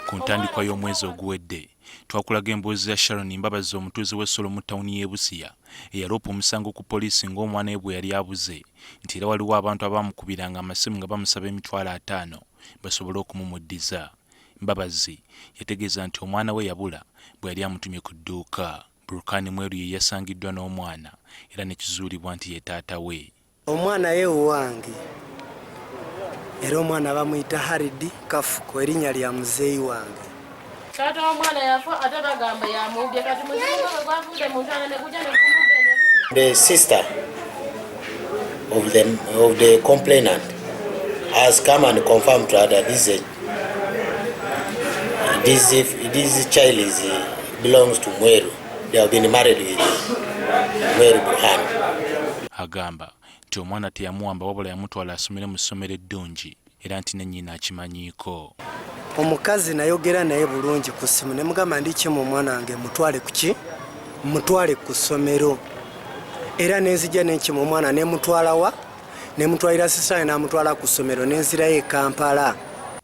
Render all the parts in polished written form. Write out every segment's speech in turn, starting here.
Ku ntandikwa y'omwezi oguwedde twakulaga emboozi ya Sharon Mbabazi omutuuze w'essolo mu ttawuni y'e Busia eyaloopa omusango ku poliisi ng'omwana we bwe yali abuze nti era waliwo abantu abamukubiranga amasimu nga bamusaba emitwalo 5 basobole okumumuddiza. Mbabazi yategeeza nti omwana we yabula bwe yali amutumye ku dduuka. Burkani Mweru ye yasangiddwa n'omwana era ne kizuulibwa nti ye taata we. Omwana ye wange era omwana bamuyita Haridi Kafuko erinnya lya muzeeyi wange. Taata omwana yafa ate bagamba yamuubye kati muzinga bwe gwavudde mu ntana ne gujja ne kumugenda. The sister of the complainant has come and confirmed to her that this child belongs to Mweru. They have been married with Mweru Burhan. Agamba nti omwana teyamuwamba wabula yamutwala asomere mu ssomero eddungi era nti ne nyina akimanyiiko. Omukazi nayogera naye bulungi ku ssimu ne mugamba ndi mu omwana wange mutwale kuki mutwale ku ssomero era nenzija n'ekimu omwana ne mutwala wa ne mutwalira sisaawe n'amutwala ku ssomero nenzirayo e Kampala.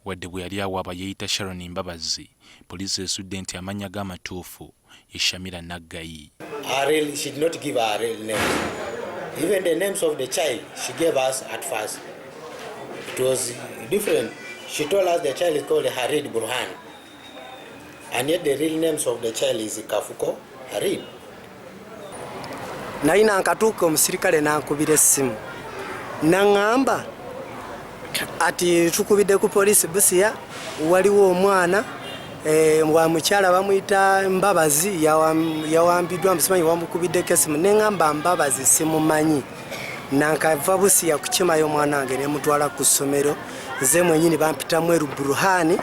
Wadde bwe yali awaaba yeeyita Sharon Mbabazi, poliisi esudde nti amannya g'amatuufu ye Shamira Naggayi. She did not give her real name. Even the names of the child she gave us at first, it was different. She told us the child is called Harid Burhan, and yet the real names of the child is Kafuko Harid. Naye nankatuuka omusirikale nankubira essimu naŋŋamba ati tukubidde ku poliisi Busia waliwo omwana wa mukyala bamuyita Mbabazi yawambiddwa musimanyi wamukubiddeko essimu neŋŋamba Mbabazi simumanyi nankava Busia kukimayo omwana wange ne mutwala ku ssomero nze mwenyini bampita Mweru Burhani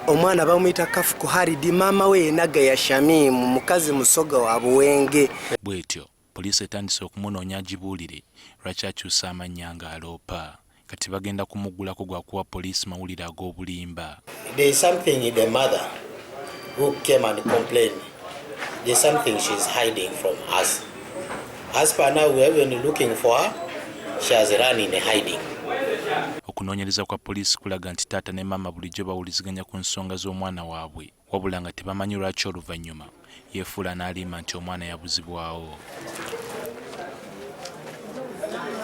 omwana bamuyita Kafuko Haridi maama we Naga ya Shamimu mukazi musoga wa Buwenge. Bwetyo poliisi etandise okumunoonya agibuulire lwaki akyusa amannya ng'aloopa. Kati bagenda kumuggulako gwakuwa poliisi mawulire ag'obulimba. There is something in the mother who came and complained. There is something she is hiding from us. As per now, we have been looking for her. She has run in hiding. Okunoonyereza kwa poliisi kulaga nti taata ne maama bulijjo bawuliziganya ku nsonga z'omwana waabwe wabula nga tebamanyi lwaki oluvannyuma yeefuula n'alimba nti omwana yabuzibwawo.